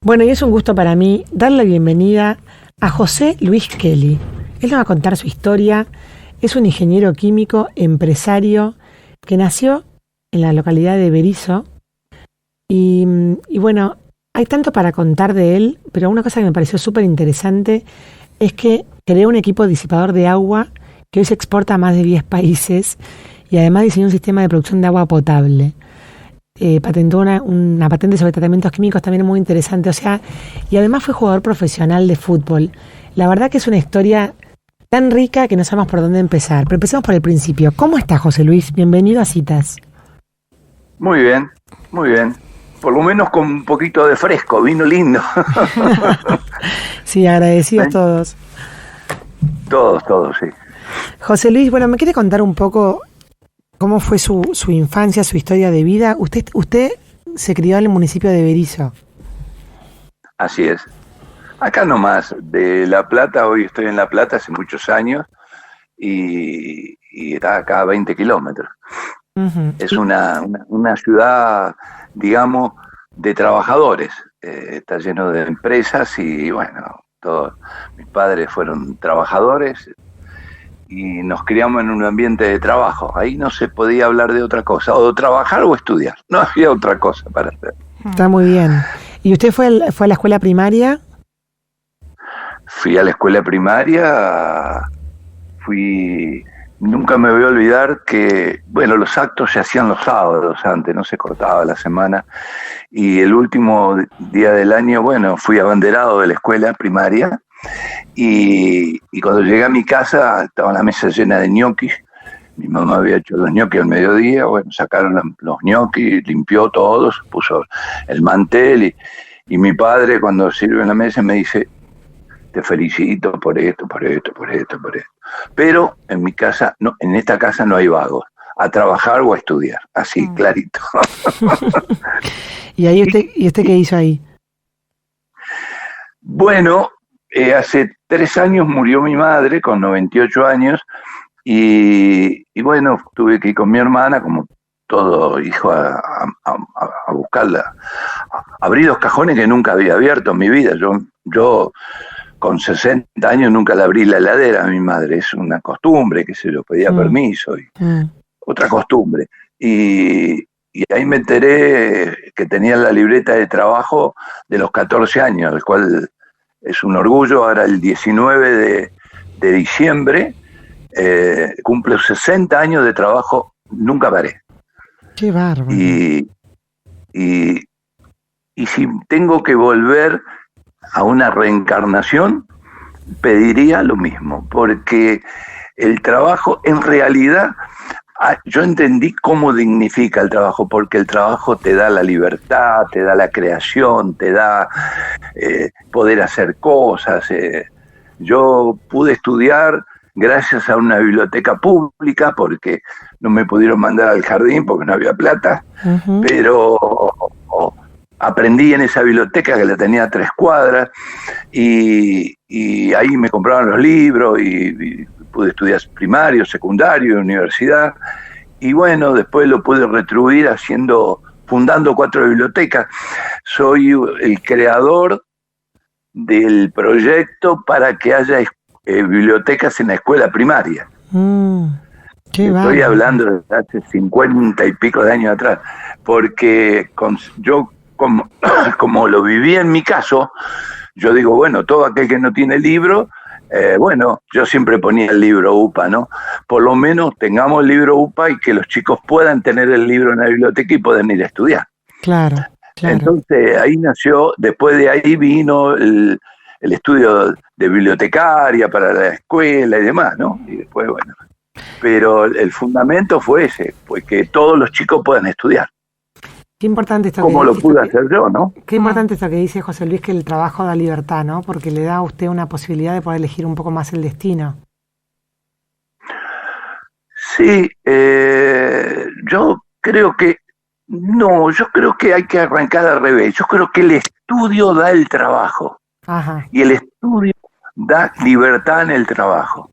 Bueno, y es un gusto para mí darle la bienvenida a José Luis Kelly. Él nos va a contar su historia. Es un ingeniero químico, empresario, que nació en la localidad de Berisso. Y bueno, hay tanto para contar de él, pero una cosa que me pareció súper interesante es que creó un equipo disipador de agua que hoy se exporta a más de 10 países y además diseñó un sistema de producción de agua potable. Patentó una patente sobre tratamientos químicos también muy interesante, y además fue jugador profesional de fútbol. La verdad que es una historia tan rica que no sabemos por dónde empezar, pero empecemos por el principio. ¿Cómo está, José Luis? Bienvenido a Citas. Muy bien, muy bien. Por lo menos con un poquito de fresco, vino lindo. Sí, agradecidos todos. Todos, sí. José Luis, bueno, ¿me quiere contar un poco cómo fue su infancia, su historia de vida? Usted se crió en el municipio de Berisso. Así es. Acá nomás, de La Plata, hoy estoy en La Plata hace muchos años y está acá a 20 kilómetros. Uh-huh. Es una ciudad, digamos, de trabajadores. Está lleno de empresas y bueno, todos mis padres fueron trabajadores y nos criamos en un ambiente de trabajo. Ahí no se podía hablar de otra cosa, o de trabajar o estudiar. No había otra cosa para hacer. Está muy bien. ¿Y usted fue a la escuela primaria? Fui a la escuela primaria, nunca me voy a olvidar que, bueno, los actos se hacían los sábados antes, no se cortaba la semana, y el último día del año, bueno, fui abanderado de la escuela primaria, y cuando llegué a mi casa estaba la mesa llena de ñoquis. Mi mamá había hecho los ñoquis al mediodía, bueno, sacaron los ñoquis, limpió todo, puso el mantel, y mi padre cuando sirve en la mesa me dice: te felicito por esto. Pero en mi casa, no, en esta casa no hay vagos, a trabajar o a estudiar, así, clarito. ¿Y usted qué hizo ahí? Bueno, hace 3 años murió mi madre, con 98 años, y bueno, tuve que ir con mi hermana, como todo hijo, a buscarla, a abrir los cajones que nunca había abierto en mi vida. Yo con 60 años nunca le abrí la heladera a mi madre, es una costumbre, que se lo pedía permiso, otra costumbre. Y ahí me enteré que tenía la libreta de trabajo de los 14 años, el cual es un orgullo. Ahora el 19 de diciembre cumple 60 años de trabajo, nunca paré. ¡Qué bárbaro! Y si tengo que volver a una reencarnación, pediría lo mismo, porque el trabajo, en realidad, yo entendí cómo dignifica el trabajo, porque el trabajo te da la libertad, te da la creación, te da poder hacer cosas. Yo pude estudiar gracias a una biblioteca pública, porque no me pudieron mandar al jardín porque no había plata, uh-huh. Pero aprendí en esa biblioteca, que la tenía a 3 cuadras, y ahí me compraban los libros y pude estudiar primario, secundario, universidad, y bueno, después lo pude retribuir fundando 4 bibliotecas. Soy el creador del proyecto para que haya bibliotecas en la escuela primaria. Estoy hablando de hace 50 y pico de años atrás, porque yo, como lo viví en mi caso, yo digo, bueno, todo aquel que no tiene libro, bueno, yo siempre ponía el libro UPA, ¿no? Por lo menos tengamos el libro UPA y que los chicos puedan tener el libro en la biblioteca y puedan ir a estudiar. Claro. Entonces ahí nació, después de ahí vino el estudio de bibliotecaria para la escuela y demás, ¿no? Y después, bueno, pero el fundamento fue ese, pues que todos los chicos puedan estudiar. Qué importante esto. Como lo pude hacer yo, ¿no? Qué importante esto que dice José Luis, que el trabajo da libertad, ¿no? Porque le da a usted una posibilidad de poder elegir un poco más el destino. Sí, yo creo que hay que arrancar al revés. Yo creo que el estudio da el trabajo. Ajá. Y el estudio da libertad en el trabajo.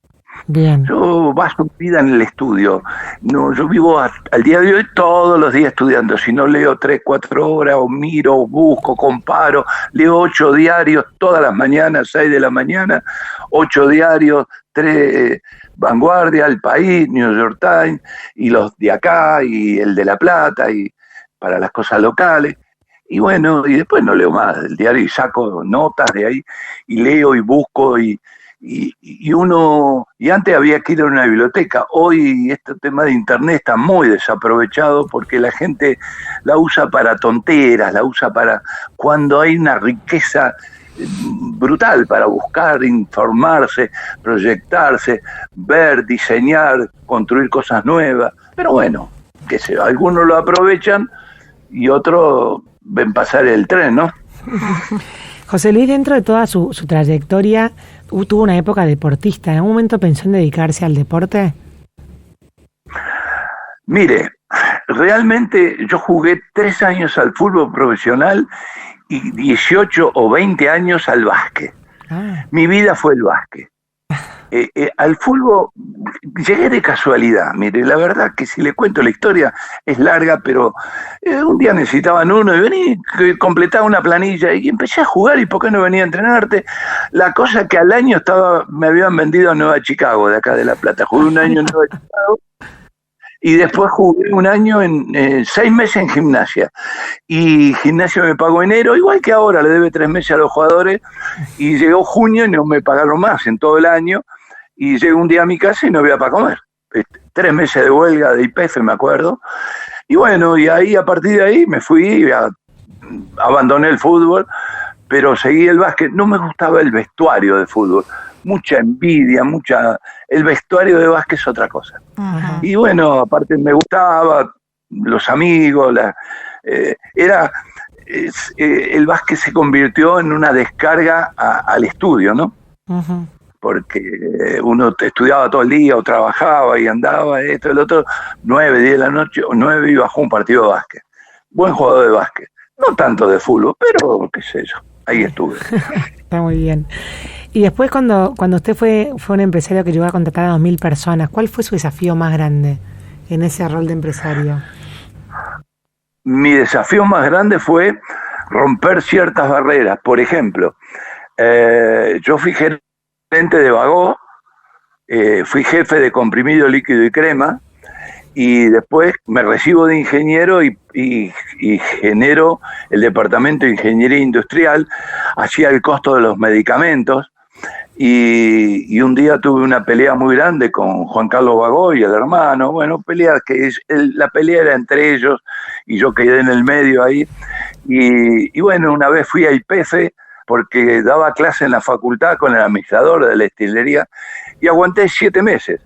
Bien. Yo baso mi vida en el estudio. No, yo vivo al día de hoy todos los días estudiando. Si no leo 3, 4 horas, o miro, busco, comparo, leo 8 diarios todas las mañanas, 6 de la mañana, 8 diarios, 3 Vanguardia, El País, New York Times, y los de acá, y el de La Plata, y para las cosas locales. Y bueno, y después no leo más del diario y saco notas de ahí, y leo y busco, y antes había que ir a una biblioteca. Hoy este tema de internet está muy desaprovechado porque la gente la usa para tonteras, la usa para cuando hay una riqueza brutal para buscar, informarse, proyectarse, ver, diseñar, construir cosas nuevas. Pero bueno, qué sé, algunos lo aprovechan y otros ven pasar el tren, ¿no? José Luis, dentro de toda su trayectoria, tuvo una época deportista. ¿En algún momento pensó en dedicarse al deporte? Mire, realmente yo jugué 3 años al fútbol profesional y 18 o 20 años al básquet. Mi vida fue el básquet. Al fútbol llegué de casualidad. Mire, la verdad que si le cuento la historia es larga, pero un día necesitaban uno y vení, completaba una planilla y empecé a jugar. ¿Y por qué no venía a entrenarte? La cosa que al año me habían vendido a Nueva Chicago, de acá de La Plata. Jugué un año en Nueva Chicago y después jugué un año 6 meses en gimnasia. Y gimnasia me pagó enero, igual que ahora, le debe 3 meses a los jugadores. Y llegó junio y no me pagaron más en todo el año. Y llegué un día a mi casa y no había para comer. 3 meses de huelga de YPF, me acuerdo. Y bueno, y ahí a partir de ahí me fui, abandoné el fútbol, pero seguí el básquet. No me gustaba el vestuario de fútbol. Mucha envidia, el vestuario de básquet es otra cosa. Ajá. Y bueno, aparte me gustaba, los amigos, el básquet se convirtió en una descarga al estudio, ¿no? Uh-huh. Porque uno estudiaba todo el día o trabajaba y andaba, esto, el otro, 9, 10 de la noche, o 9 iba a jugar un partido de básquet. Buen jugador de básquet. No tanto de fútbol, pero qué sé yo, ahí estuve. Está muy bien. Y después cuando usted fue un empresario que llegó a contratar a 2.000 personas, ¿cuál fue su desafío más grande en ese rol de empresario? Mi desafío más grande fue romper ciertas barreras. Por ejemplo, yo fui gerente de Bagó, fui jefe de comprimido, líquido y crema, y después me recibo de ingeniero y genero el departamento de ingeniería industrial, hacía el costo de los medicamentos. Y un día tuve una pelea muy grande con Juan Carlos Bagó y el hermano. Bueno, la pelea era entre ellos y yo quedé en el medio ahí. Y bueno, una vez fui a YPF porque daba clase en la facultad con el administrador de la destilería y aguanté 7 meses.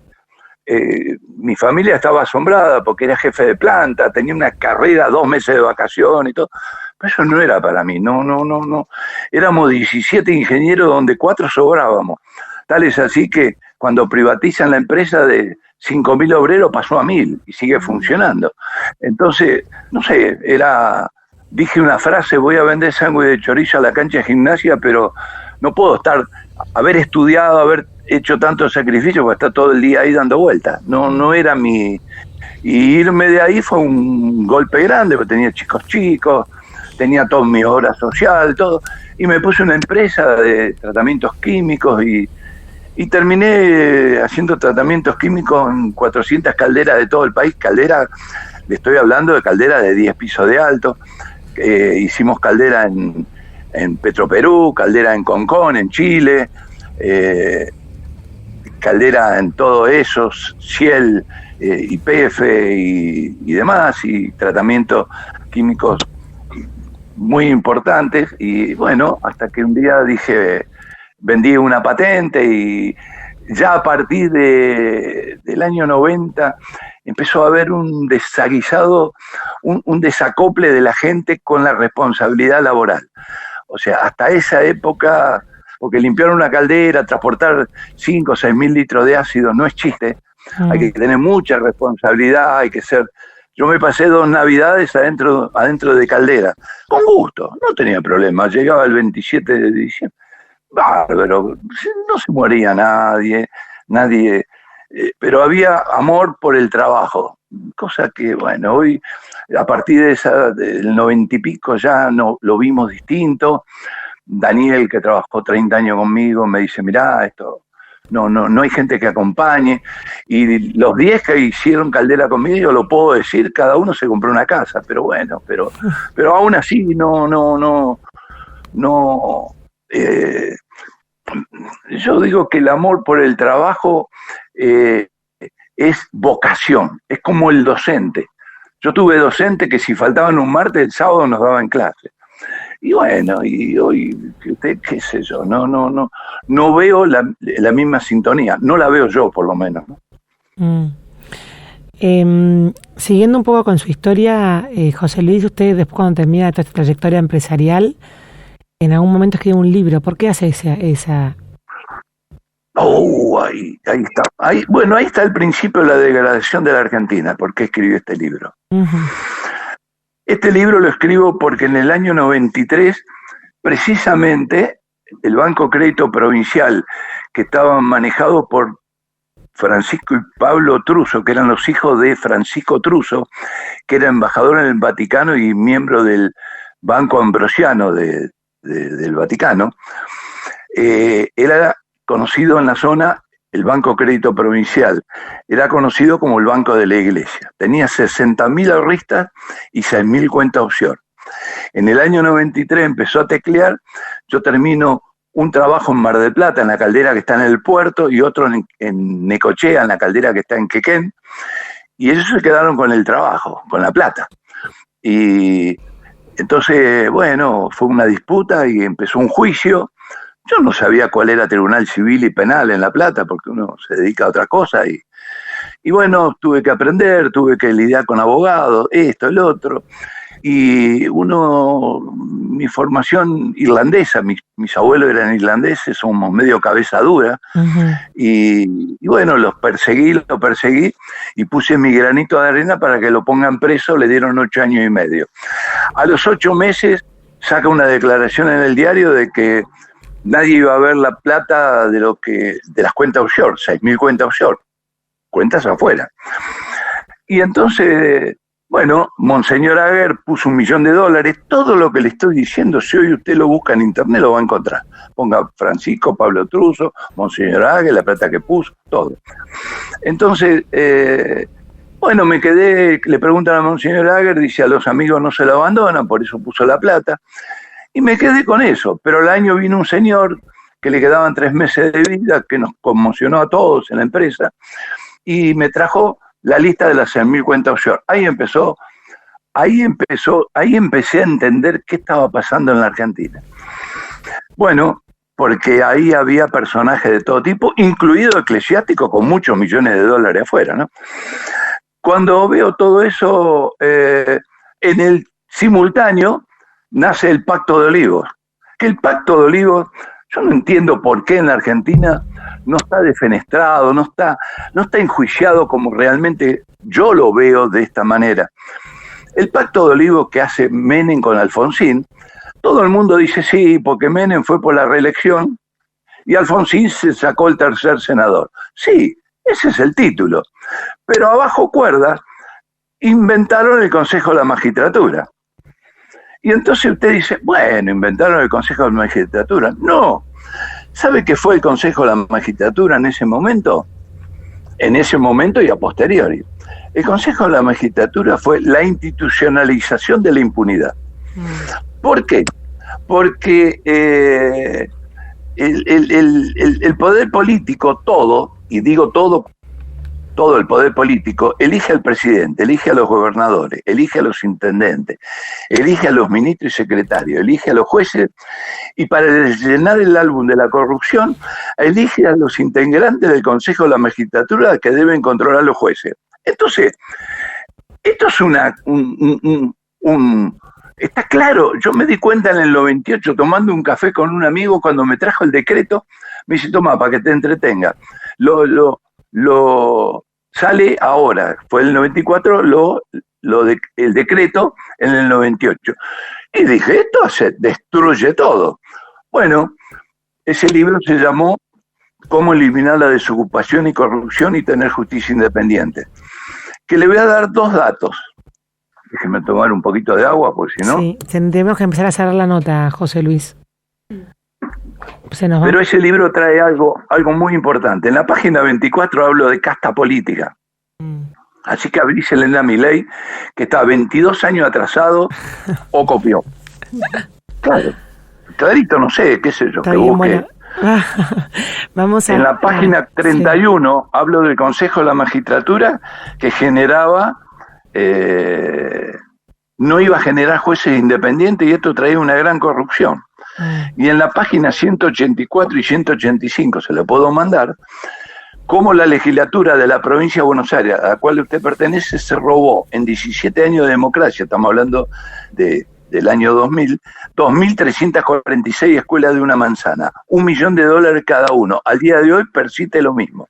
Mi familia estaba asombrada porque era jefe de planta, tenía una carrera, 2 meses de vacación y todo. Pero eso no era para mí, no. Éramos 17 ingenieros donde 4 sobrábamos. Tal es así que cuando privatizan la empresa de 5.000 obreros pasó a 1.000 y sigue funcionando. Entonces, no sé, dije una frase, voy a vender sándwich de chorizo a la cancha de gimnasia, pero no puedo haber estudiado, haber hecho tanto sacrificio para estar todo el día ahí dando vueltas. No era mi... Y irme de ahí fue un golpe grande, porque tenía chicos, tenía toda mi obra social, todo, y me puse una empresa de tratamientos químicos y terminé haciendo tratamientos químicos en 400 calderas de todo el país. Caldera, le estoy hablando de caldera de 10 pisos de alto. Hicimos caldera en Petroperú, caldera en Concón, en Chile, caldera en todo eso, Ciel, YPF y demás, y tratamientos químicos muy importantes. Y bueno, hasta que un día vendí una patente y ya a partir del año 90 empezó a haber un desaguisado, un desacople de la gente con la responsabilidad laboral. O sea, hasta esa época, porque limpiar una caldera, transportar 5 o 6 mil litros de ácido no es chiste, hay que tener mucha responsabilidad, hay que ser... Yo me pasé 2 navidades adentro de caldera, con gusto, no tenía problema. Llegaba el 27 de diciembre, bárbaro, no se moría nadie, nadie, pero había amor por el trabajo, cosa que, bueno, hoy, a partir del 90 y pico ya no lo vimos distinto. Daniel, que trabajó 30 años conmigo, me dice, mirá, esto no hay gente que acompañe, y los 10 que hicieron Caldera conmigo, yo lo puedo decir, cada uno se compró una casa, pero bueno, pero aún así yo digo que el amor por el trabajo es vocación, es como el docente. Yo tuve docente que si faltaban un martes, el sábado nos daban clase. Y bueno, y hoy, qué sé yo, no veo la misma sintonía, no la veo yo por lo menos, ¿no? Siguiendo un poco con su historia, José Luis, usted después cuando termina toda esta trayectoria empresarial, en algún momento escribe un libro. ¿Por qué hace esa? Ahí está. Ahí está el principio de la degradación de la Argentina. ¿Por qué escribió este libro? Uh-huh. Este libro lo escribo porque en el año 93, precisamente, el Banco Crédito Provincial, que estaba manejado por Francisco y Pablo Truso, que eran los hijos de Francisco Truso, que era embajador en el Vaticano y miembro del Banco Ambrosiano del Vaticano, era conocido en la zona, el Banco Crédito Provincial, era conocido como el Banco de la Iglesia. Tenía 60.000 ahorristas y 6.000 cuentas opción. En el año 93 empezó a teclear, yo termino un trabajo en Mar del Plata, en la caldera que está en el puerto, y otro en Necochea, en la caldera que está en Quequén, y ellos se quedaron con el trabajo, con la plata. Y entonces, bueno, fue una disputa y empezó un juicio. Yo no sabía cuál era tribunal civil y penal en La Plata, porque uno se dedica a otra cosa, y bueno, tuve que aprender, tuve que lidiar con abogados, esto, el otro, y mi formación irlandesa, mis abuelos eran irlandeses, somos medio cabeza dura, uh-huh. y bueno, lo perseguí, y puse mi granito de arena para que lo pongan preso, le dieron 8 años y medio. A los 8 meses saca una declaración en el diario de que nadie iba a ver la plata de las cuentas offshore, 6.000 cuentas offshore, cuentas afuera. Y entonces, bueno, Monseñor Aguer puso $1 millón. Todo lo que le estoy diciendo, si hoy usted lo busca en internet, lo va a encontrar. Ponga Francisco, Pablo Truso, Monseñor Aguer, la plata que puso, todo. Entonces, bueno, me quedé, le preguntan a Monseñor Aguer, dice, a los amigos no se lo abandonan, por eso puso la plata. Y me quedé con eso, pero al año vino un señor que le quedaban 3 meses de vida, que nos conmocionó a todos en la empresa, y me trajo la lista de las 100.000 cuentas offshore. Ahí empecé a entender qué estaba pasando en la Argentina. Bueno, porque ahí había personajes de todo tipo, incluido eclesiásticos con muchos millones de dólares afuera, ¿no? Cuando veo todo eso, en el simultáneo, nace el Pacto de Olivos. Que el Pacto de Olivos, yo no entiendo por qué en la Argentina no está defenestrado, no está enjuiciado como realmente yo lo veo de esta manera. El Pacto de Olivos que hace Menem con Alfonsín, todo el mundo dice sí, porque Menem fue por la reelección y Alfonsín se sacó el 3er senador. Sí, ese es el título. Pero abajo cuerdas inventaron el Consejo de la Magistratura. Y entonces usted dice, bueno, inventaron el Consejo de la Magistratura. No. ¿Sabe qué fue el Consejo de la Magistratura en ese momento? En ese momento y a posteriori. El Consejo de la Magistratura fue la institucionalización de la impunidad. ¿Por qué? Porque el poder político, todo, y digo todo el poder político, elige al presidente, elige a los gobernadores, elige a los intendentes, elige a los ministros y secretarios, elige a los jueces, y para llenar el álbum de la corrupción, elige a los integrantes del Consejo de la Magistratura que deben controlar a los jueces. Entonces, esto es está claro. Yo me di cuenta en el 98, tomando un café con un amigo, cuando me trajo el decreto, me dice, toma, para que te entretenga. Sale ahora, fue el 94, el decreto en el 98. Y dije, esto destruye todo. Bueno, ese libro se llamó cómo eliminar la desocupación y corrupción y tener justicia independiente. Que le voy a dar 2 datos. Déjeme tomar un poquito de agua, porque si no... Sí, tenemos que empezar a cerrar la nota, José Luis. Pero ese libro trae algo muy importante. En la página 24 hablo de casta política. Así que abrísele a Milei, que está 22 años atrasado o copió. Claro, clarito, no sé, qué sé yo, está que bien, busque. bueno. Vamos a... En la página 31 sí. Hablo del Consejo de la Magistratura, que generaba... no iba a generar jueces independientes y esto traía una gran corrupción. Y en la página 184 y 185, se lo puedo mandar, cómo la legislatura de la provincia de Buenos Aires, a la cual usted pertenece, se robó en 17 años de democracia, estamos hablando del año 2000, 2.346 escuelas de una manzana, $1 millón cada uno. Al día de hoy persiste lo mismo.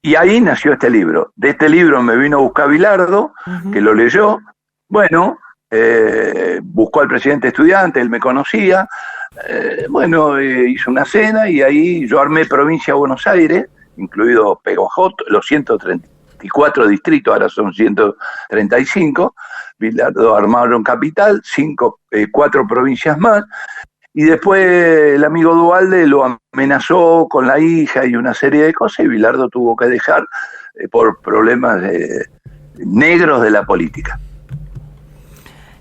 Y ahí nació este libro. De este libro me vino a buscar Bilardo, que lo leyó. Bueno, buscó al presidente estudiante, él me conocía. Hizo una cena y ahí yo armé Provincia de Buenos Aires, incluido Peguajot, los 134 distritos, ahora son 135. Bilardo armaron Capital, 4 provincias más. Y después el amigo Duhalde lo amenazó con la hija y una serie de cosas, y Bilardo tuvo que dejar por problemas negros de la política.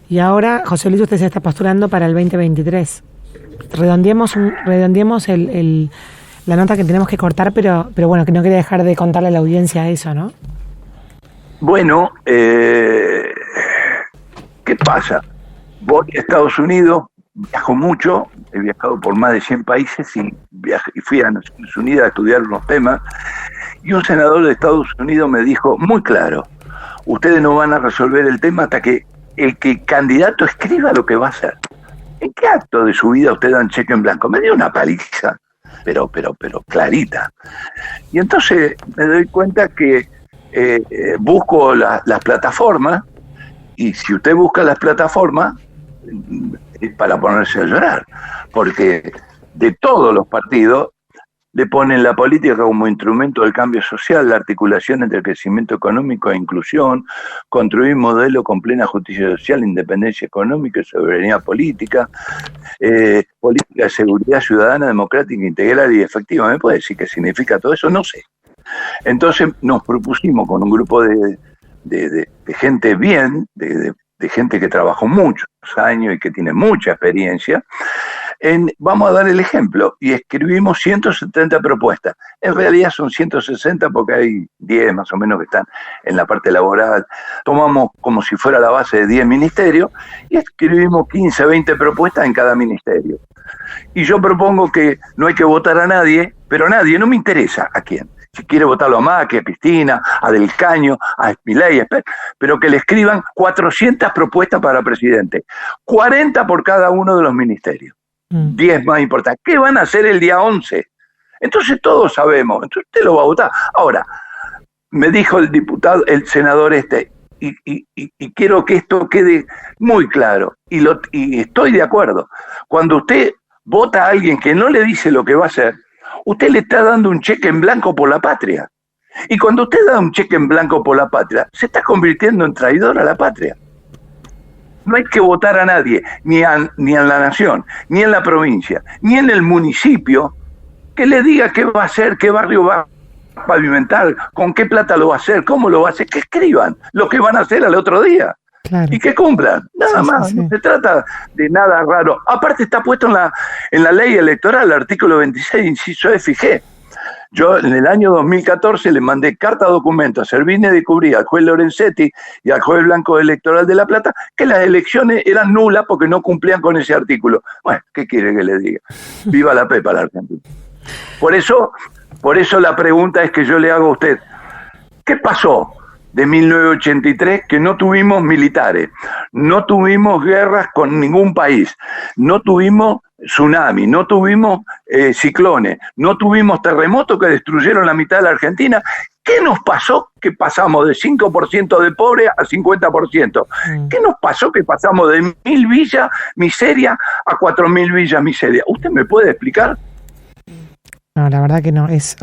Y ahora, José Luis, usted se está postulando para el 2023. Redondeemos la nota que tenemos que cortar, pero bueno, que no quería dejar de contarle a la audiencia eso, ¿no? Bueno, ¿qué pasa? Voy a Estados Unidos, viajo mucho, he viajado por más de 100 países y fui a Naciones Unidas a estudiar unos temas, y un senador de Estados Unidos me dijo muy claro: ustedes no van a resolver el tema hasta que el candidato escriba lo que va a hacer. ¿En qué acto de su vida usted da un cheque en blanco? Me dio una paliza, pero clarita. Y entonces me doy cuenta que busco las plataformas, y si usted busca las plataformas, es para ponerse a llorar, porque de todos los partidos le ponen la política como instrumento del cambio social, la articulación entre el crecimiento económico e inclusión, construir un modelo con plena justicia social, independencia económica y soberanía política, política de seguridad ciudadana, democrática, integral y efectiva. ¿Me puede decir qué significa todo eso? No sé. Entonces nos propusimos con un grupo de gente bien, de gente que trabajó muchos años y que tiene mucha experiencia, vamos a dar el ejemplo, y escribimos 170 propuestas. En realidad son 160 porque hay 10 más o menos que están en la parte laboral. Tomamos como si fuera la base de 10 ministerios y escribimos 15, 20 propuestas en cada ministerio. Y yo propongo que no hay que votar a nadie, pero nadie, no me interesa a quién. Si quiere votarlo a Macri, a Cristina, a Del Caño, a Milei, pero que le escriban 400 propuestas para presidente, 40 por cada uno de los ministerios, 10 más importantes. ¿Qué van a hacer el día 11? Entonces todos sabemos, entonces usted lo va a votar. Ahora, me dijo el senador y quiero que esto quede muy claro, y estoy de acuerdo. Cuando usted vota a alguien que no le dice lo que va a hacer, usted le está dando un cheque en blanco por la patria. Y cuando usted da un cheque en blanco por la patria, se está convirtiendo en traidor a la patria. No hay que votar a nadie, ni en la nación, ni en la provincia, ni en el municipio, que le diga qué va a hacer, qué barrio va a pavimentar, con qué plata lo va a hacer, cómo lo va a hacer, que escriban lo que van a hacer al otro día. Claro. Y que cumplan, nada más, sí. No se trata de nada raro. Aparte está puesto en la ley electoral, el artículo 26, inciso F y G. Yo en el año 2014 le mandé carta documento a Servini de Cubrí, al juez Lorenzetti y al juez Blanco Electoral de La Plata, que las elecciones eran nulas porque no cumplían con ese artículo. Bueno, ¿qué quiere que le diga? Viva la Pepa, la Argentina. Por eso la pregunta es que yo le hago a usted: ¿qué pasó de 1983 que no tuvimos militares, no tuvimos guerras con ningún país, no tuvimos tsunami, no tuvimos ciclones, no tuvimos terremotos que destruyeron la mitad de la Argentina? ¿Qué nos pasó que pasamos de 5% de pobres a 50%? ¿Qué nos pasó que pasamos de 1.000 villas miseria a 4.000 villas miseria? ¿Usted me puede explicar? No, la verdad que no, es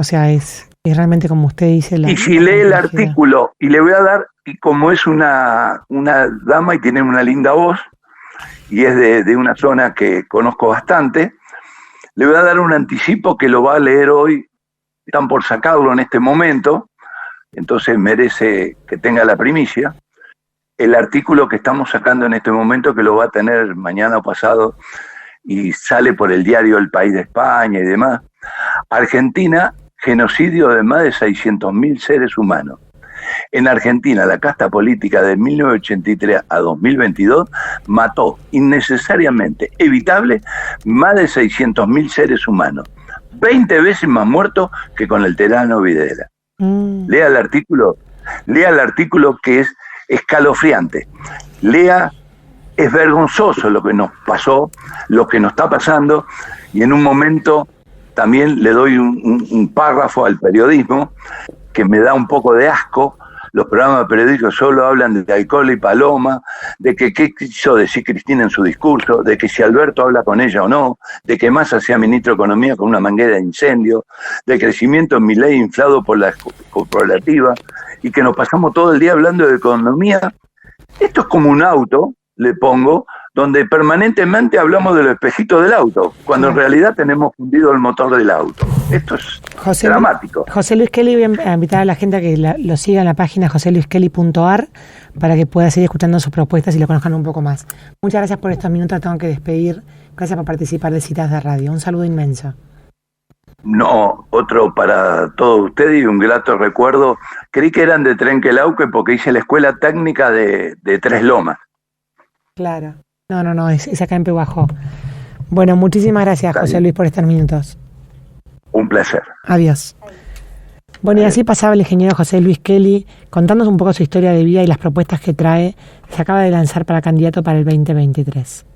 realmente como usted dice. Y si lee el artículo, y le voy a dar, y como es una dama y tiene una linda voz, y es de una zona que conozco bastante, le voy a dar un anticipo que lo va a leer hoy, están por sacarlo en este momento, entonces merece que tenga la primicia. El artículo que estamos sacando en este momento, que lo va a tener mañana o pasado, y sale por el diario El País de España y demás. Argentina, genocidio de más de 600.000 seres humanos. En Argentina, la casta política de 1983 a 2022 mató innecesariamente, evitable, más de 600.000 seres humanos. 20 veces más muertos que con el tirano Videla. Lea el artículo que es escalofriante. Es vergonzoso lo que nos pasó, lo que nos está pasando, y en un momento también le doy un párrafo al periodismo que me da un poco de asco. Los programas periodísticos solo hablan de alcohol y paloma, de que qué quiso decir Cristina en su discurso, de que si Alberto habla con ella o no, de que Massa sea ministro de Economía con una manguera de incendio, de crecimiento en Milei inflado por la cooperativa, y que nos pasamos todo el día hablando de economía. Esto es como un auto, le pongo, donde permanentemente hablamos de los espejitos del auto, cuando en realidad tenemos fundido el motor del auto. Esto es dramático. José Luis Kelly, voy a invitar a la gente a que lo siga en la página joseluiskelly.ar para que pueda seguir escuchando sus propuestas y lo conozcan un poco más. Muchas gracias por estos minutos, tengo que despedir. Gracias por participar de Citas de Radio. Un saludo inmenso. No, otro para todos ustedes y un grato recuerdo. Creí que eran de Trenquelauque porque hice la escuela técnica de Tres Lomas. Claro. No, es acá en Pehuajó. Bueno, muchísimas gracias, José Luis, por estos minutos. Un placer. Adiós. Bueno, y así pasaba el ingeniero José Luis Kelly contándonos un poco su historia de vida y las propuestas que trae. Se acaba de lanzar para candidato para el 2023.